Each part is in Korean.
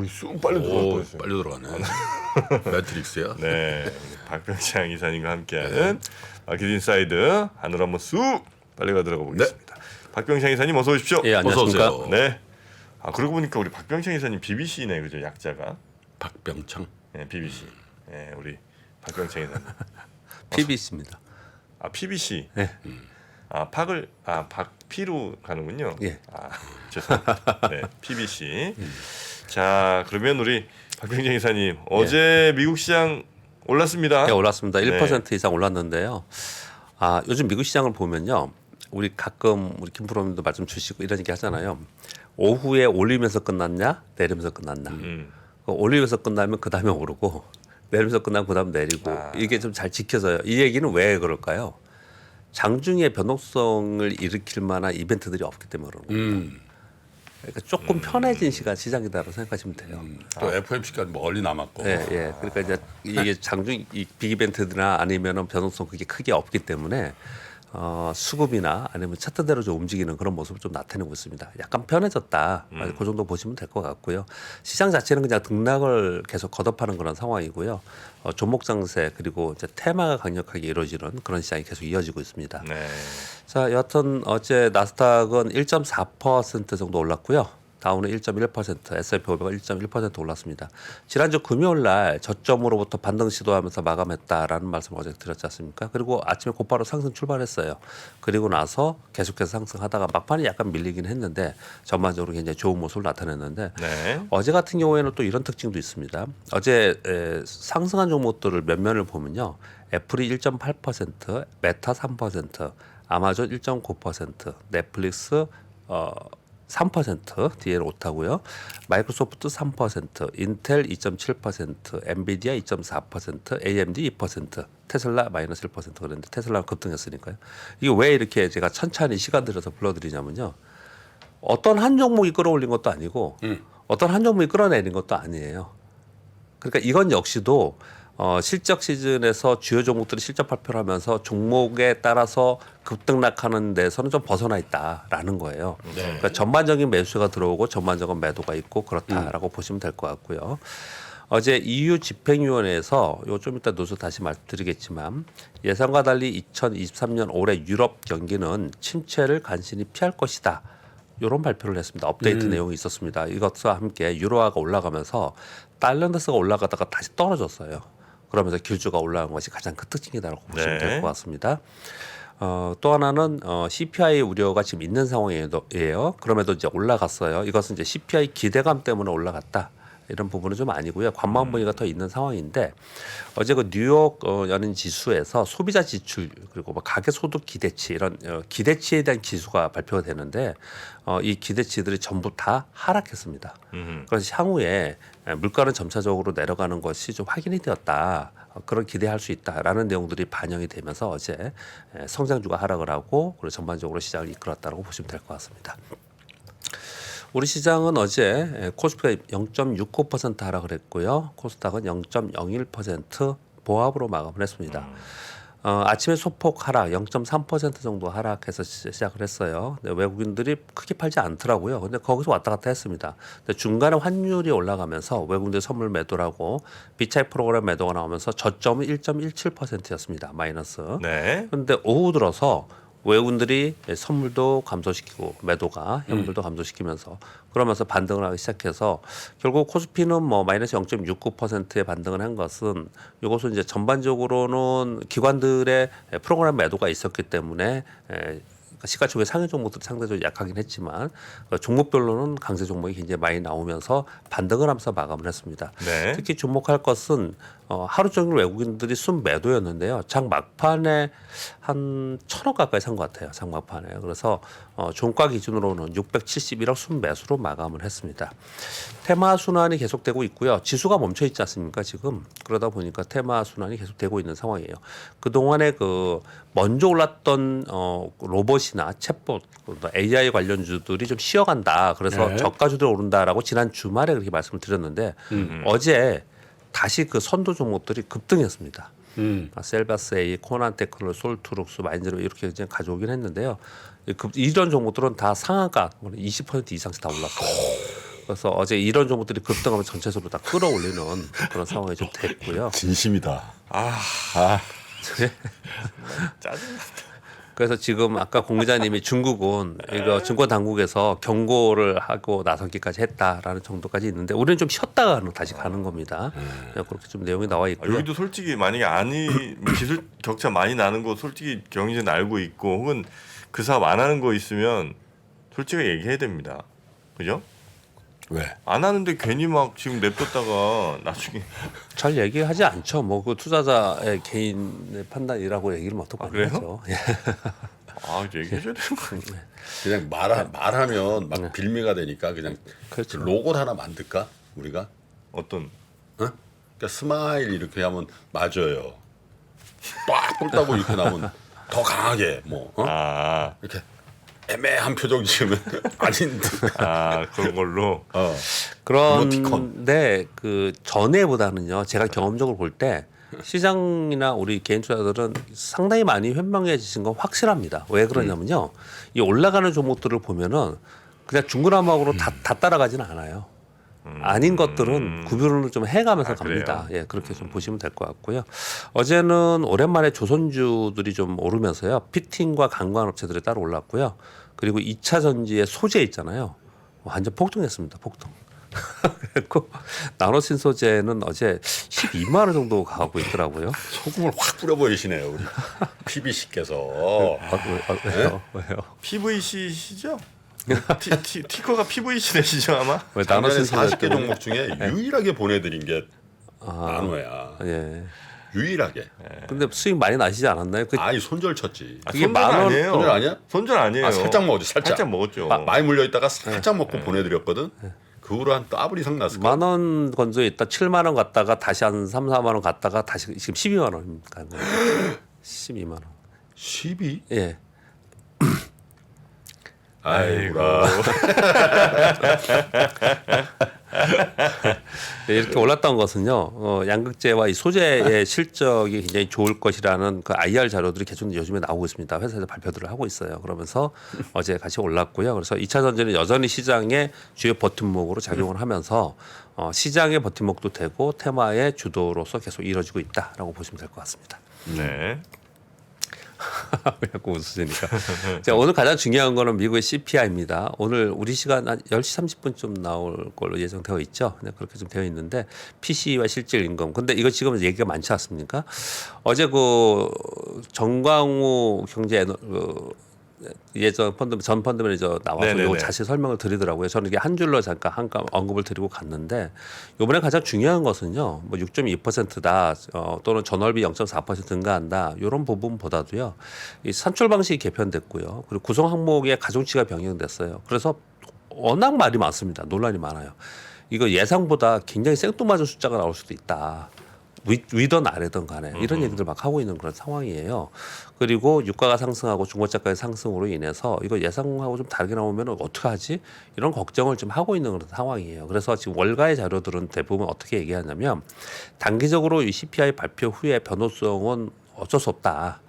쑥 빨려 들어갈 뻔했어요. 빨려 들어가네. 매트릭스야. 네, 박병창 이사님과 함께하는 마켓 인사이드 안으로 한번 쑥 빨려가 들어가 보겠습니다. 박병창 이사님 어서 오십시오. 예, 안녕하십니까. 어서 오세요. 네. 아 그러고 보니까 우리 박병창 이사님 BBC네 그죠 약자가. 박병창. 네, BBC. 네, 우리 박병창 이사님. PBC입니다. 아 PBC. 네. 아 박피로 가는군요. 예. 아 죄송합니다. 네, PBC. 자 그러면 우리 박병창 이사님 어제 미국 시장 올랐습니다. 예, 올랐습니다. 네. 1% 이상 올랐는데요. 아, 요즘 미국 시장을 보면요. 우리 가끔 우리 김 프로님도 말씀 주시고 이런 얘기 하잖아요. 오후에 올리면서 끝났냐, 내리면서 끝났나. 올리면서 끝나면 그 다음에 오르고 내리면서 끝나면 그 다음 내리고 이게 좀 잘 지켜져요. 이 얘기는 왜 그럴까요? 장중에 변동성을 일으킬 만한 이벤트들이 없기 때문에 그런 겁니다. 그러니까 조금 편해진 시장이다라고 생각하시면 돼요. 또 FOMC까지 멀리 남았고. 예, 예. 그러니까 이제 이게 장중 이 빅이벤트나 아니면은 변동성 그게 크게 없기 때문에 수급이나 아니면 차트대로 좀 움직이는 그런 모습을 좀 나타내고 있습니다. 약간 편해졌다. 그 정도 보시면 될 것 같고요. 시장 자체는 그냥 등락을 계속 거듭하는 그런 상황이고요. 종목 장세 그리고 이제 테마가 강력하게 이루어지는 그런 시장이 계속 이어지고 있습니다. 네. 자, 여하튼 어제 나스닥은 1.4% 정도 올랐고요. 다우는 1.1%, S&P 500은 1.1% 올랐습니다. 지난주 금요일 날 저점으로부터 반등 시도하면서 마감했다라는 말씀을 어제 드렸지 않습니까? 그리고 아침에 곧바로 상승 출발했어요. 그리고 나서 계속해서 상승하다가 막판에 약간 밀리긴 했는데 전반적으로 굉장히 좋은 모습을 나타냈는데 네. 어제 같은 경우에는 또 이런 특징도 있습니다. 어제 상승한 종목들을 몇 면을 보면요. 애플이 1.8%, 메타 3%, 아마존 1.9%, 넷플릭스 3%, DL 오타고요. 마이크로소프트 3%, 인텔 2.7%, 엔비디아 2.4%, AMD 2%, 테슬라 마이너스 1% 그랬는데 테슬라는 급등했으니까요. 이게 왜 이렇게 제가 천천히 시간 들여서 불러드리냐면요. 어떤 한 종목이 끌어올린 것도 아니고 어떤 한 종목이 끌어내린 것도 아니에요. 그러니까 이건 역시도 실적 시즌에서 주요 종목들이 실적 발표를 하면서 종목에 따라서 급등락하는 데서는 좀 벗어나 있다라는 거예요. 그러니까 전반적인 매수가 들어오고 전반적인 매도가 있고 그렇다라고 보시면 될 것 같고요. 어제 EU 집행위원회에서 요 좀 이따 노조 다시 말씀드리겠지만 예상과 달리 2023년 올해 유럽 경기는 침체를 간신히 피할 것이다. 이런 발표를 했습니다. 업데이트 내용이 있었습니다. 이것과 함께 유로화가 올라가면서 달러인데스가 올라가다가 다시 떨어졌어요. 그러면서 길주가 올라간 것이 가장 큰 특징이다라고 보시면 될 것 같습니다. 또 하나는 CPI 우려가 지금 있는 상황이에요. 그럼에도 이제 올라갔어요. 이것은 이제 CPI 기대감 때문에 올라갔다. 이런 부분은 좀 아니고요. 관망 분위기가 더 있는 상황인데 어제 그 뉴욕 연인 지수에서 소비자 지출 그리고 뭐 가계 소득 기대치 이런 기대치에 대한 지수가 발표가 되는데 이 기대치들이 전부 다 하락했습니다. 그래서 향후에 물가는 점차적으로 내려가는 것이 좀 확인이 되었다. 그런 기대할 수 있다라는 내용들이 반영이 되면서 어제 성장주가 하락을 하고 그리고 전반적으로 시장을 이끌었다고 보시면 될 것 같습니다. 우리 시장은 어제 코스피가 0.69% 하락을 했고요. 코스닥은 0.01% 보합으로 마감을 했습니다. 아침에 소폭 하락 0.3% 정도 하락해서 시작을 했어요. 근데 외국인들이 크게 팔지 않더라고요. 근데 거기서 왔다 갔다 했습니다. 근데 중간에 환율이 올라가면서 외국인들 선물 매도라고 비차익 프로그램 매도가 나오면서 저점은 1.17%였습니다. 마이너스. 네. 그런데 오후 들어서 외국인들이 선물도 감소시키고 매도가 현물도 감소시키면서 그러면서 반등을 하기 시작해서 결국 코스피는 뭐 마이너스 0.69%의 반등을 한 것은 이것은 이제 전반적으로는 기관들의 프로그램 매도가 있었기 때문에 시가총액 상위 종목들이 상대적으로 약하긴 했지만 종목별로는 강세 종목이 굉장히 많이 나오면서 반등을 하면서 마감을 했습니다. 네. 특히 주목할 것은 하루 종일 외국인들이 순 매도였는데요. 장 막판에 한 1,000억 가까이 산 것 같아요. 장 막판에. 그래서 종가 기준으로는 671억 순 매수로 마감을 했습니다. 테마 순환이 계속되고 있고요. 지수가 멈춰 있지 않습니까 지금. 그러다 보니까 테마 순환이 계속되고 있는 상황이에요. 그동안에 먼저 올랐던 로봇이나 챗봇, AI 관련주들이 좀 쉬어간다. 그래서 네. 저가주들 오른다라고 지난 주말에 그렇게 말씀을 드렸는데 어제 다시 그 선도 종목들이 급등했습니다. 셀바스 A, 코난 테크놀, 솔트룩스, 마인드로 이렇게 그냥 가져오긴 했는데요. 이런 종목들은 다 상한가 20% 이상씩 다 올랐어요. 그래서 어제 이런 종목들이 급등하면 전체적으로 다 끌어올리는 그런 상황이 좀 됐고요. 진심이다. 짜증나. 그래서 지금 아까 공 기자님이 중국은 이거 증권 당국에서 경고를 하고 나서기까지 했다라는 정도까지 있는데 우리는 좀 쉬었다가 다시 가는 겁니다. 그렇게 좀 내용이 나와 있고요. 여기도 솔직히 만약에 기술 격차 많이 나는 거 솔직히 경제는 알고 있고 혹은 그 사업 안 하는 거 있으면 솔직히 얘기해야 됩니다. 그죠? 왜? 안 하는데 괜히 막 지금 냅뒀다가 나중에 잘 얘기하지 않죠. 뭐 그 투자자의 개인의 판단이라고 얘기를 못 하고 그래요? 하죠. 예. 이제 얘기해줘야 되는 거 아니야? 그냥 말하면 막 빌미가 되니까 그냥 그렇죠. 로고를 하나 만들까 우리가? 어떤 어? 그러니까 스마일 이렇게 하면 맞아요. 빡 뿔따고 이렇게 나오면 더 강하게 뭐 이렇게 애매한 표정 지으면 아닌데. 그런 걸로 그런데 그 전에보다는요. 제가 경험적으로 볼 때 시장이나 우리 개인 투자자들은 상당히 많이 현명해지신 건 확실합니다. 왜 그러냐면요. 이 올라가는 종목들을 보면은 그냥 중구난방으로 다 따라가지는 않아요. 아닌 것들은 구별을 좀 해가면서 갑니다. 그래요? 예, 그렇게 좀 보시면 될 것 같고요. 어제는 오랜만에 조선주들이 좀 오르면서요. 피팅과 관광 업체들이 따로 올랐고요. 그리고 2차 전지의 소재 있잖아요. 완전 폭등했습니다. 폭등. 그리고 나노신 소재는 어제 12만 원 정도 가고 있더라고요. 소금을 확 뿌려버리시네요 우리 PBC께서. 왜요? PVC시죠? 티커가 PVC시죠 아마? 왜 작년에 나노신 소재 40개 종목 중에 유일하게 보내드린 게 나노야. 예. 유일하게. 근데 수익 많이 나시지 않았나요? 그 아니 손절 쳤지. 그게 손절 만 원- 아니에요. 손절 아니야? 손절 아니에요. 살짝 먹었죠. 살짝 먹었죠. 많이 물려 있다가 살짝 먹고 보내드렸거든. 그 후로 한 더블 이상 났을 거야. 10,000원 건조에 있다 7만 원 갔다가 다시 한 3, 4만 원 갔다가 다시 지금 12만 원 간 거예요. 12만 원. 12? 예. 아이고. 네, 이렇게 올랐던 것은요. 양극재와 이 소재의 실적이 굉장히 좋을 것이라는 그 IR 자료들이 계속 요즘에 나오고 있습니다. 회사에서 발표들을 하고 있어요. 그러면서 어제 같이 올랐고요. 그래서 2차 전지는 여전히 시장의 주요 버팀목으로 작용을 하면서 시장의 버팀목도 되고 테마의 주도로서 계속 이뤄지고 있다라고 보시면 될 것 같습니다. 네. 왜 자꾸 웃으시니까. 자, 오늘 가장 중요한 거는 미국의 CPI입니다. 오늘 우리 시간 한 10시 30분쯤 나올 걸로 예정되어 있죠. 네, 그렇게 좀 되어 있는데 PCE와 실질 임금. 근데 이거 지금 얘기가 많지 않습니까? 어제 그 정광우 예전 전 펀드 매니저 나와서 네네네. 이거 자세히 설명을 드리더라고요. 저는 이게 한 줄로 잠깐 언급을 드리고 갔는데 이번에 가장 중요한 것은요. 뭐 6.2%다 또는 전월비 0.4% 증가한다. 이런 부분보다도요. 이 산출 방식이 개편됐고요. 그리고 구성 항목의 가중치가 변경됐어요. 그래서 워낙 말이 많습니다. 논란이 많아요. 이거 예상보다 굉장히 생뚱맞은 숫자가 나올 수도 있다. 위든 아래든 간에 이런 얘기들 막 하고 있는 그런 상황이에요. 그리고 유가가 상승하고 중고차가의 상승으로 인해서 이거 예상하고 좀 다르게 나오면 어떻게 하지? 이런 걱정을 좀 하고 있는 그런 상황이에요. 그래서 지금 월가의 자료들은 대부분 어떻게 얘기하냐면 단기적으로 이 CPI 발표 후에 변동성은 어쩔 수 없다.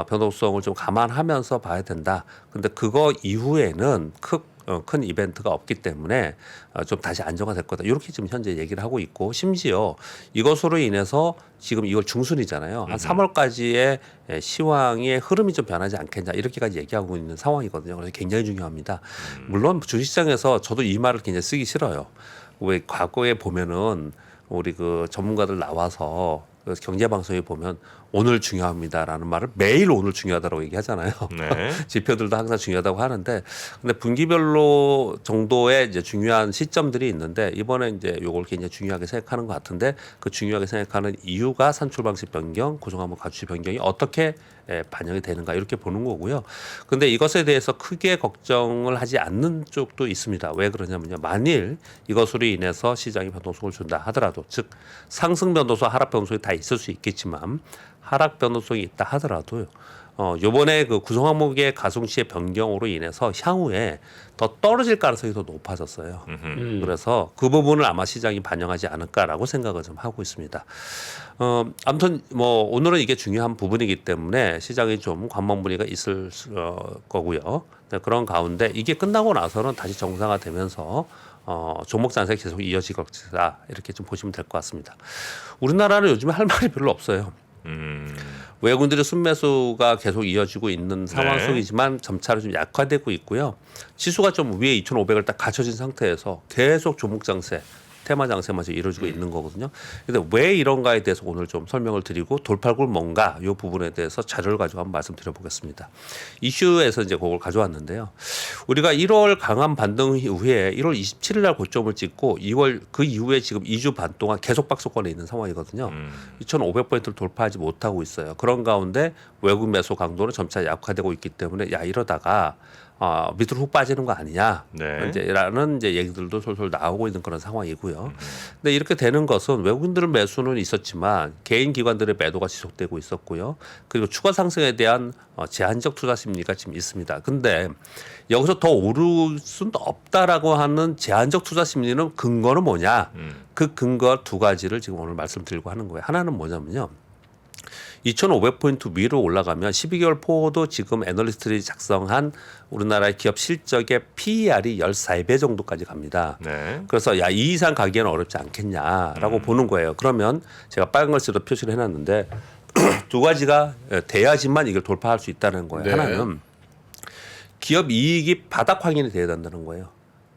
변동성을 좀 감안하면서 봐야 된다. 근데 그거 이후에는 큰 이벤트가 없기 때문에 좀 다시 안정화될 거다. 이렇게 지금 현재 얘기를 하고 있고 심지어 이것으로 인해서 지금 2월 중순이잖아요. 한 3월까지의 시황의 흐름이 좀 변하지 않겠냐 이렇게까지 얘기하고 있는 상황이거든요. 그래서 굉장히 중요합니다. 물론 주식시장에서 저도 이 말을 굉장히 쓰기 싫어요. 왜 과거에 보면은 우리 그 전문가들 나와서 경제 방송에 보면 오늘 중요합니다라는 말을 매일 오늘 중요하다고 얘기하잖아요. 네. 지표들도 항상 중요하다고 하는데 근데 분기별로 정도의 이제 중요한 시점들이 있는데 이번에 이제 요걸 굉장히 중요하게 생각하는 것 같은데 그 중요하게 생각하는 이유가 산출 방식 변경, 고정 항목 가중치 변경이 어떻게 반영이 되는가 이렇게 보는 거고요. 근데 이것에 대해서 크게 걱정을 하지 않는 쪽도 있습니다. 왜 그러냐면요. 만일 이것으로 인해서 시장이 변동성을 준다 하더라도 즉 상승 변동소, 하락 변동성이 다 있을 수 있겠지만 하락 변동성이 있다 하더라도 요번에 그 구성 항목의 가중치의 변경으로 인해서 향후에 더 떨어질 가능성이 더 높아졌어요. 그래서 그 부분을 아마 시장이 반영하지 않을까라고 생각을 좀 하고 있습니다. 아무튼 뭐 오늘은 이게 중요한 부분이기 때문에 시장이 좀 관망 분위기가 있을 거고요. 네, 그런 가운데 이게 끝나고 나서는 다시 정상화되면서 종목 장세가 계속 이어질 것이다 이렇게 좀 보시면 될 것 같습니다. 우리나라는 요즘에 할 말이 별로 없어요. 외국인들의 순매수가 계속 이어지고 있는 상황 네. 속이지만 점차로 좀 약화되고 있고요. 지수가 좀 위에 2,500을 딱 갖춰진 상태에서 계속 종목 장세, 테마 장세마저 이루어지고 있는 거거든요. 근데 왜 이런가에 대해서 오늘 좀 설명을 드리고 돌팔골 뭔가 이 부분에 대해서 자료를 가지고 한번 말씀드려보겠습니다. 이슈에서 이제 그걸 가져왔는데요. 우리가 1월 강한 반등 이후에 1월 27일 날 고점을 찍고 2월 그 이후에 지금 2주 반 동안 계속 박스권에 있는 상황이거든요. 2,500포인트를 돌파하지 못하고 있어요. 그런 가운데 외국 매수 강도는 점차 약화되고 있기 때문에 야 이러다가 밑으로 훅 빠지는 거 아니냐, 네. 라는 이제 얘기들도 솔솔 나오고 있는 그런 상황이고요. 근데 이렇게 되는 것은 외국인들은 매수는 있었지만 개인 기관들의 매도가 지속되고 있었고요. 그리고 추가 상승에 대한 제한적 투자 심리가 지금 있습니다. 근데 여기서 더 오를 수는 없다라고 하는 제한적 투자 심리는 근거는 뭐냐? 그 근거 두 가지를 지금 오늘 말씀드리고 하는 거예요. 하나는 뭐냐면요. 2,500포인트 위로 올라가면 12개월 포도 지금 애널리스트들이 작성한 우리나라의 기업 실적의 PER이 14배 정도까지 갑니다. 네. 그래서 야, 이 이상 가기에는 어렵지 않겠냐라고 보는 거예요. 그러면 제가 빨간 글씨로 표시를 해놨는데 두 가지가 돼야지만 이걸 돌파할 수 있다는 거예요. 네. 하나는 기업 이익이 바닥 확인이 돼야 된다는 거예요.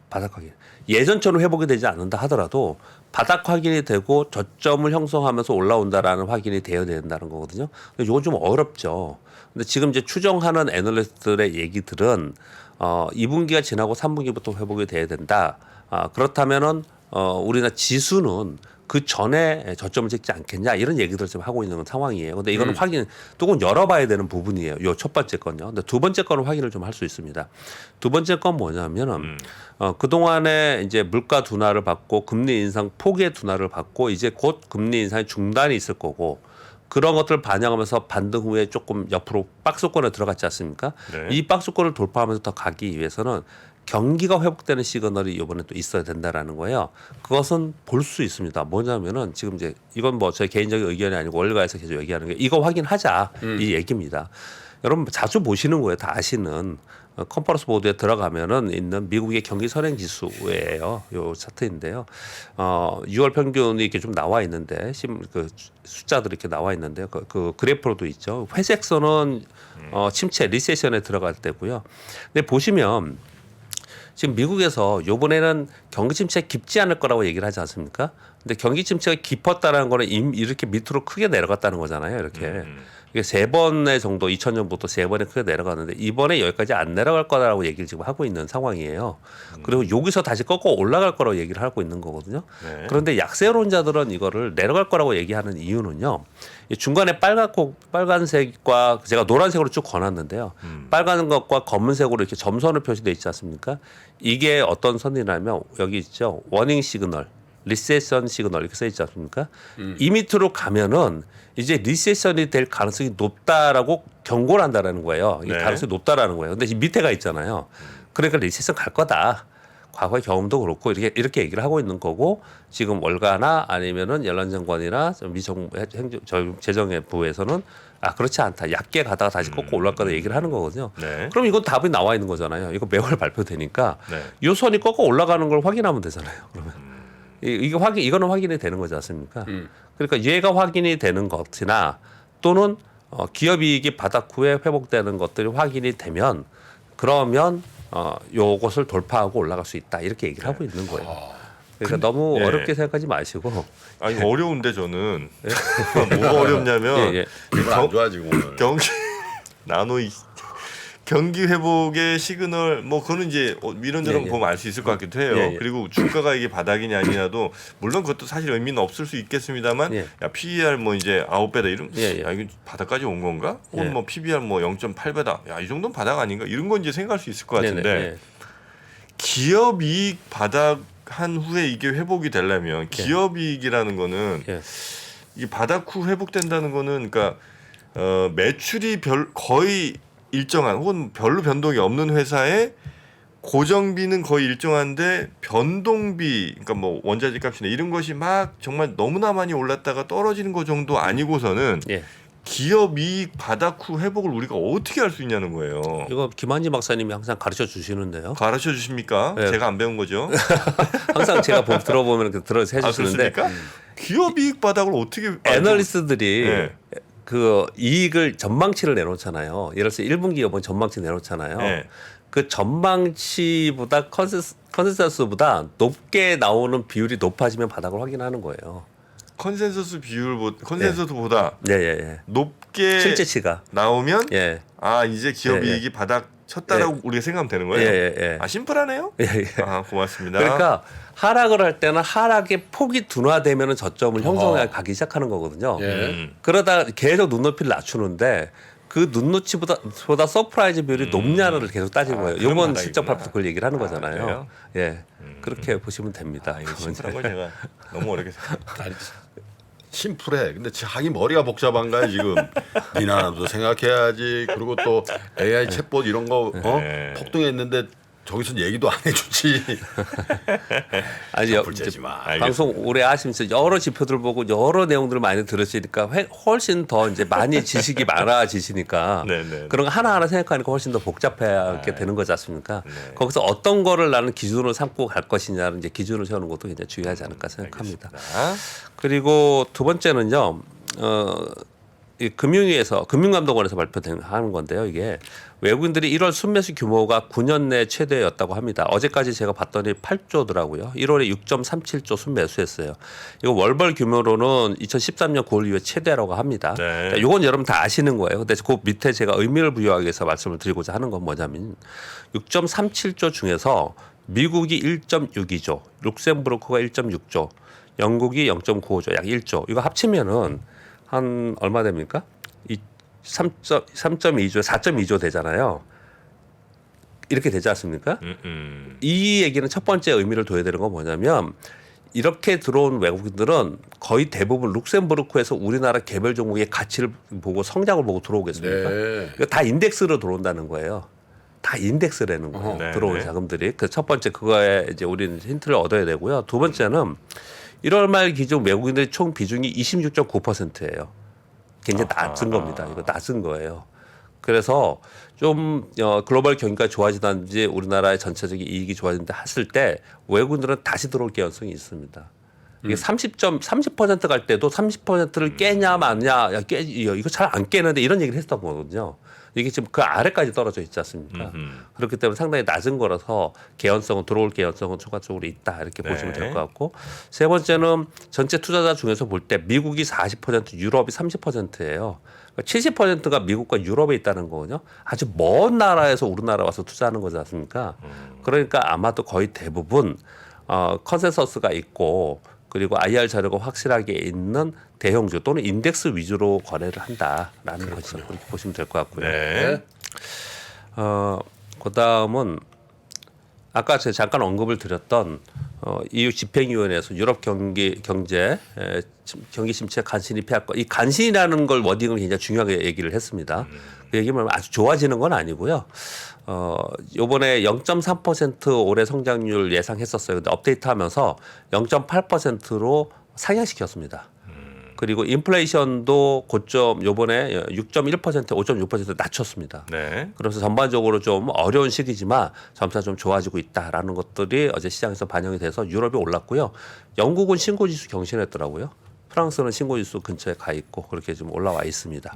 바닥 확인. 예전처럼 회복이 되지 않는다 하더라도 바닥 확인이 되고 저점을 형성하면서 올라온다라는 확인이 되어야 된다는 거거든요. 근데 이건 좀 어렵죠. 근데 지금 이제 추정하는 애널리스트들의 얘기들은 2분기가 지나고 3분기부터 회복이 돼야 된다. 그렇다면은 우리나라 지수는 그 전에 저점을 찍지 않겠냐 이런 얘기들을 지금 하고 있는 상황이에요. 근데 이거는 확인 또는 열어봐야 되는 부분이에요. 요 첫 번째 건요. 근데 두 번째 거는 확인을 좀 할 수 있습니다. 두 번째 건 뭐냐면은 그 동안에 이제 물가 둔화를 받고 금리 인상 폭의 둔화를 받고 이제 곧 금리 인상의 중단이 있을 거고. 그런 것들을 반영하면서 반등 후에 조금 옆으로 박스권에 들어갔지 않습니까? 네. 이 박스권을 돌파하면서 더 가기 위해서는 경기가 회복되는 시그널이 이번에 또 있어야 된다라는 거예요. 그것은 볼 수 있습니다. 뭐냐면은 지금 이제 이건 뭐 제 개인적인 의견이 아니고 월가에서 계속 얘기하는 게 이거 확인하자 이 얘기입니다. 여러분 자주 보시는 거예요. 다 아시는 컨퍼런스 보드에 들어가면은 있는 미국의 경기 선행 지수예요. 요 차트인데요. 6월 평균이 이렇게 좀 나와 있는데 그 숫자들이 이렇게 나와 있는데요. 그 그래프로도 있죠. 회색 선은 침체 리세션에 들어갈 때고요. 근데 보시면 지금 미국에서 요번에는 경기 침체가 깊지 않을 거라고 얘기를 하지 않습니까? 근데 경기 침체가 깊었다는 거는 이렇게 밑으로 크게 내려갔다는 거잖아요. 이렇게. 이게 세 번의 정도 2000년부터 세 번에 크게 내려갔는데 이번에 여기까지 안 내려갈 거라고 얘기를 지금 하고 있는 상황이에요. 그리고 여기서 다시 꺾어 올라갈 거라고 얘기를 하고 있는 거거든요. 네. 그런데 약세론자들은 이거를 내려갈 거라고 얘기하는 이유는요. 이 중간에 빨간색과 제가 노란색으로 쭉 거놨는데요. 빨간 것과 검은색으로 이렇게 점선을 표시되어 있지 않습니까? 이게 어떤 선이냐면 여기 있죠. 워닝 시그널, 리세션 시그널 이렇게 써 있지 않습니까? 이 밑으로 가면은 이제 리세션이 될 가능성이 높다라고 경고를 한다라는 거예요. 이게 네. 가능성이 높다라는 거예요. 근데 이 밑에가 있잖아요. 그러니까 리세션 갈 거다. 과거의 경험도 그렇고 이렇게 얘기를 하고 있는 거고 지금 월가나 아니면은 연란정권이나 미정부 재정부에서는 그렇지 않다. 얕게 가다가 다시 꺾고 올라갈 거다 얘기를 하는 거거든요. 네. 그럼 이건 답이 나와 있는 거잖아요. 이거 매월 발표되니까 네. 이 선이 꺾어 올라가는 걸 확인하면 되잖아요. 그러면 이거는 확인이 되는 거지 않습니까? 그러니까 얘가 확인이 되는 것이나 또는 기업이익이 바닥 후에 회복되는 것들이 확인이 되면 그러면 요것을 돌파하고 올라갈 수 있다 이렇게 얘기를 하고 있는 거예요. 그러니까 너무 예. 어렵게 생각하지 마시고 아니 어려운데 저는 뭐가 어렵냐면 예. 이건 안 좋아 지금 오늘. 경기 나노 경기 회복의 시그널 뭐 그거는 이제 이런저런 예, 예. 보면 알 수 있을 것 같기도 해요. 예, 예. 그리고 주가가 이게 바닥이냐 아니냐도 물론 그것도 사실 의미는 없을 수 있겠습니다만 예. 야 PER 뭐 이제 9배다 이런 예, 예. 야 이거 바닥까지 온 건가? 혹은 예. 뭐 PBR 뭐 0.8배다. 야 이 정도는 바닥 아닌가? 이런 건 이제 생각할 수 있을 것 같은데 네네. 기업 이익 바닥한 후에 이게 회복이 되려면 기업 이익이라는 거는 예. 이 바닥 후 회복된다는 거는 그러니까 매출이 거의 일정한 혹은 별로 변동이 없는 회사의 고정비는 거의 일정한데 변동비 그러니까 뭐 원자재 값이나 이런 것이 막 정말 너무나 많이 올랐다가 떨어지는 거 정도 아니고서는 예. 기업 이익 바닥 후 회복을 우리가 어떻게 할 수 있냐는 거예요. 이거 김한지 박사님이 항상 가르쳐 주시는데요. 가르쳐 주십니까? 네. 제가 안 배운 거죠. 항상 제가 들어보면 해주시는데 그렇습니까? 기업 이익 바닥을 어떻게 애널리스트들이 네. 그 이익을 전망치를 내놓잖아요. 예를 들어서 1분기 여번 전망치 내놓잖아요. 네. 그 전망치보다 컨센서스보다 높게 나오는 비율이 높아지면 바닥을 확인하는 거예요. 컨센서스보다 예. 높게 실제치가 나오면 예. 아 이제 기업 예, 예. 이익이 바닥 쳤다라고 우리가 생각하면 되는 거예요. 예. 아 심플하네요. 예. 아 고맙습니다. 그러니까 하락을 할 때는 하락의 폭이 둔화되면 저점을 형성해 가기 시작하는 거거든요. 예. 그러다 계속 눈높이를 낮추는데 그 눈높이보다 서프라이즈 비율이 높냐를 계속 따지는 거예요. 그런 이번 바닥이구나. 실적 발표 그걸 얘기를 하는 거잖아요. 그래요? 예, 그렇게 보시면 됩니다. 아, 이거 심플한 걸 제가 너무 어렵게 생각. 아니, 심플해. 근데 자기 머리가 복잡한가요 지금? 니나도 생각해야지. 그리고 또 AI 챗봇 이런 거 네. 폭등했는데 저기서 얘기도 안 해주지. 아니 불제지 마. 방송 오래 하시면서 여러 지표들 보고 여러 내용들을 많이 들으시니까 훨씬 더 이제 많이 지식이 많아지시니까 네네. 그런 거 하나하나 생각하니까 훨씬 더 복잡하게 되는 거지 않습니까? 거기서 어떤 거를 나는 기준으로 삼고 갈 것이냐를 이제 기준을 세우는 것도 굉장히 중요하지 않을까 생각합니다. 그리고 두 번째는요. 이 금융감독원에서 발표하는 건데요. 이게 외국인들이 1월 순매수 규모가 9년 내 최대였다고 합니다. 어제까지 제가 봤더니 8조더라고요. 1월에 6.37조 순매수했어요. 이거 월벌 규모로는 2013년 9월 이후에 최대라고 합니다. 네. 이건 여러분 다 아시는 거예요. 근데 그 밑에 제가 의미를 부여하기 위해서 말씀을 드리고자 하는 건 뭐냐면 6.37조 중에서 미국이 1.62조, 룩셈부르크가 1.6조, 영국이 0.95조, 약 1조. 이거 합치면은 한 얼마 됩니까? 3.2조, 4.2조 되잖아요. 이렇게 되지 않습니까? 이 얘기는 첫 번째 의미를 둬야 되는 건 뭐냐면 이렇게 들어온 외국인들은 거의 대부분 룩셈부르크에서 우리나라 개별 종목의 가치를 보고 성장을 보고 들어오겠습니까? 네. 이거 다 인덱스로 들어온다는 거예요. 다 인덱스라는 거예요. 네, 들어온 네. 자금들이. 그 첫 번째 그거에 이제 우리는 힌트를 얻어야 되고요. 두 번째는 1월 말 기준 외국인들의 총 비중이 26.9%예요. 굉장히 낮은 겁니다. 이거 낮은 거예요. 그래서 좀 글로벌 경기가 좋아지든지 우리나라의 전체적인 이익이 좋아진다 했을 때 외국인들은 다시 들어올 가능성이 있습니다. 이게 30% 갈 때도 30%를 깨냐 마냐, 이거 잘 안 깨는데 이런 얘기를 했던 거거든요. 이게 지금 그 아래까지 떨어져 있지 않습니까? 그렇기 때문에 상당히 낮은 거라서 들어올 개연성은 추가적으로 있다 이렇게 보시면 될 것 같고 세 번째는 전체 투자자 중에서 볼 때 미국이 40%, 유럽이 30%예요. 70%가 미국과 유럽에 있다는 거거든요. 아주 먼 나라에서 우리나라 와서 투자하는 거지 않습니까? 그러니까 아마도 거의 대부분 컨센서스가 있고 그리고 IR 자료가 확실하게 있는 대형주 또는 인덱스 위주로 거래를 한다라는 것이죠. 그렇게 보시면 될 것 같고요. 네. 그다음은 아까 제가 잠깐 언급을 드렸던 EU 집행위원회에서 유럽 경기 침체 간신히 피할 것. 이 간신이라는 걸 워딩을 굉장히 중요하게 얘기를 했습니다. 그 얘기는 아주 좋아지는 건 아니고요. 요번에 0.3% 올해 성장률 예상했었어요. 근데 업데이트하면서 0.8%로 상향시켰습니다. 그리고 인플레이션도 고점 요번에 6.1% 5.6% 낮췄습니다. 네. 그래서 전반적으로 좀 어려운 시기지만 점차 좀 좋아지고 있다라는 것들이 어제 시장에서 반영이 돼서 유럽이 올랐고요. 영국은 신고지수 경신했더라고요. 프랑스는 신고지수 근처에 가 있고 그렇게 좀 올라와 있습니다.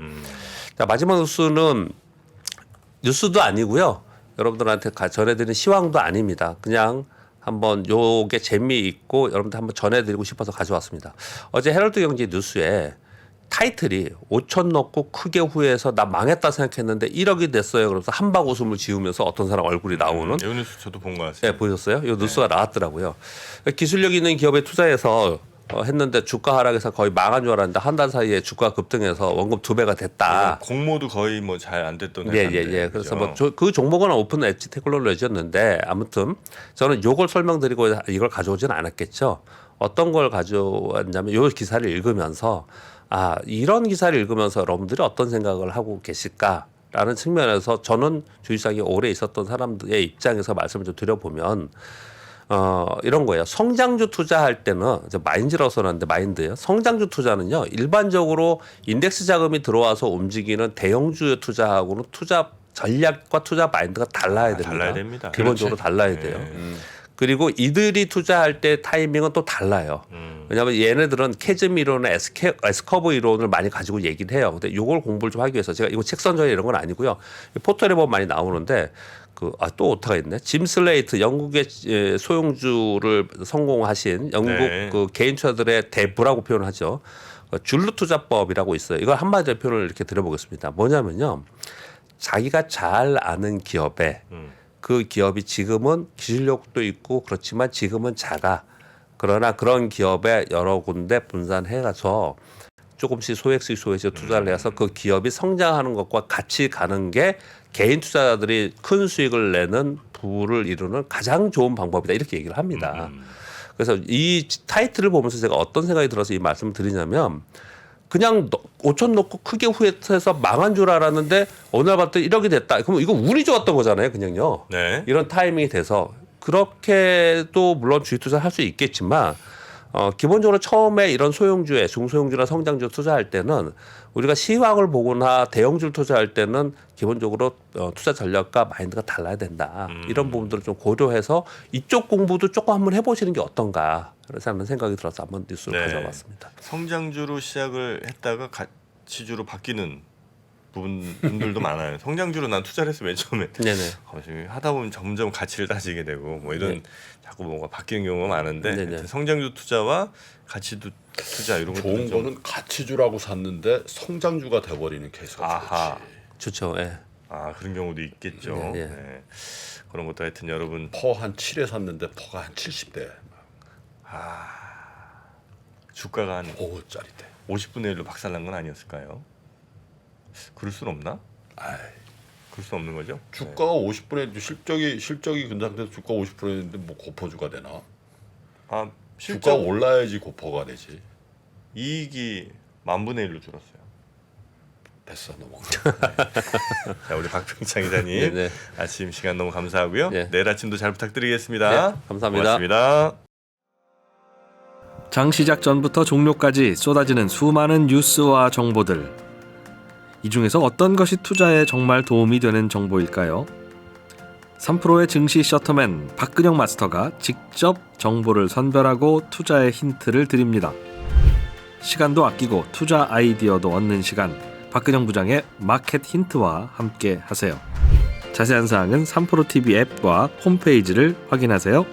자, 마지막 뉴스도 아니고요. 여러분들한테 전해드리는 시황도 아닙니다. 그냥 한번 요게 재미있고 여러분들 한번 전해드리고 싶어서 가져왔습니다. 어제 헤럴드 경제 뉴스에 타이틀이 5천 넣고 크게 후회해서 나 망했다 생각했는데 1억이 됐어요. 그래서 한박 웃음을 지으면서 어떤 사람 얼굴이 나오는 이 뉴스 저도 본 것 같습니다. 네, 보셨어요? 이 뉴스가 나왔더라고요. 기술력 있는 기업에 투자해서 했는데 주가 하락해서 거의 망한 줄 알았는데 한 달 사이에 주가 급등해서 원금 2배가 됐다. 공모도 거의 뭐 잘 안 됐던 예. 회사인데. 그래서 그죠? 그 종목은 오픈 엣지 테크놀로지였는데 아무튼 저는 요걸 설명드리고 이걸 가져오지는 않았겠죠. 어떤 걸 가져왔냐면 요 기사를 읽으면서 이런 기사를 읽으면서 여러분들이 어떤 생각을 하고 계실까라는 측면에서 저는 주식시장에 오래 있었던 사람들의 입장에서 말씀을 좀 드려보면 이런 거예요. 성장주 투자할 때는 이제 마인드라고 써놨는데 마인드예요. 성장주 투자는요. 일반적으로 인덱스 자금이 들어와서 움직이는 대형주 투자하고는 투자 전략과 투자 마인드가 달라야 됩니다. 달라야 됩니다. 기본적으로 달라야 돼요. 그리고 이들이 투자할 때 타이밍은 또 달라요. 왜냐하면 얘네들은 캐즘 이론과 S커브 이론을 많이 가지고 얘기를 해요. 근데 이걸 공부를 좀 하기 위해서 제가 이거 책 선전에 이런 건 아니고요. 포털에 보면 많이 나오는데 또 오타가 있네. 짐 슬레이트 영국의 소형주를 성공하신 영국 네. 그 개인 투자들의 대부라고 표현하죠. 줄루 투자법이라고 있어요. 이걸 한마디로 표현을 이렇게 드려보겠습니다. 뭐냐면요. 자기가 잘 아는 기업에 그 기업이 지금은 기술력도 있고 그렇지만 지금은 작아. 그러나 그런 기업에 여러 군데 분산해가서 조금씩 소액씩 투자를 해서 그 기업이 성장하는 것과 같이 가는 게 개인 투자자들이 큰 수익을 내는 부를 이루는 가장 좋은 방법이다. 이렇게 얘기를 합니다. 그래서 이 타이틀을 보면서 제가 어떤 생각이 들어서 이 말씀을 드리냐면 그냥 5천 넣고 크게 후회해서 망한 줄 알았는데 어느 날 봤더니 1억이 됐다. 그럼 이거 운이 좋았던 거잖아요. 그냥요. 네. 이런 타이밍이 돼서 그렇게도 물론 주식 투자를 할 수 있겠지만 기본적으로 처음에 이런 소형주에 중소형주나 성장주 투자할 때는 우리가 시황을 보거나 대형주를 투자할 때는 기본적으로 투자 전략과 마인드가 달라야 된다. 이런 부분들을 좀 고려해서 이쪽 공부도 조금 한번 해보시는 게 어떤가 그런 생각이 들어서 한번 뉴스를 네. 가져왔습니다. 성장주로 시작을 했다가 가치주로 바뀌는 분들도 많아요. 성장주로 난 투자를 했어 맨 처음에. 네네. 하다 보면 점점 가치를 따지게 되고 뭐 이런 자꾸 뭔가 바뀌는 경우가 많은데 네네. 성장주 투자와 가치도 투자 이런 좋은 것도 좀 거는 가치주라고 샀는데 성장주가 돼버리는 케이스가 아하. 좋지. 좋죠. 예. 그런 경우도 있겠죠. 네, 예. 네. 그런 것도 하여튼 여러분 퍼 한 7에 샀는데 퍼가 한 70대. 주가가 한 오 짜릿해. 50분의 1로 박살난 건 아니었을까요? 그럴 순 없나? 아이, 그럴 수 없는 거죠? 주가가 50분의 1 실적이 근상돼서 주가 50%인데 뭐 고퍼주가 되나? 주가 주가 올라야지 고퍼가 되지. 이익이 10,000분의 1로 줄었어요. 됐어 넘어가. 자, 우리 박병창 기자님 네네. 아침 시간 너무 감사하고요. 네. 내일 아침도 잘 부탁드리겠습니다. 네, 감사합니다. 고맙습니다. 장 시작 전부터 종료까지 쏟아지는 수많은 뉴스와 정보들. 이 중에서 어떤 것이 투자에 정말 도움이 되는 정보일까요? 3프로의 증시 셔터맨 박근영 마스터가 직접 정보를 선별하고 투자의 힌트를 드립니다. 시간도 아끼고 투자 아이디어도 얻는 시간, 박근영 부장의 마켓 힌트와 함께 하세요. 자세한 사항은 3프로 TV 앱과 홈페이지를 확인하세요.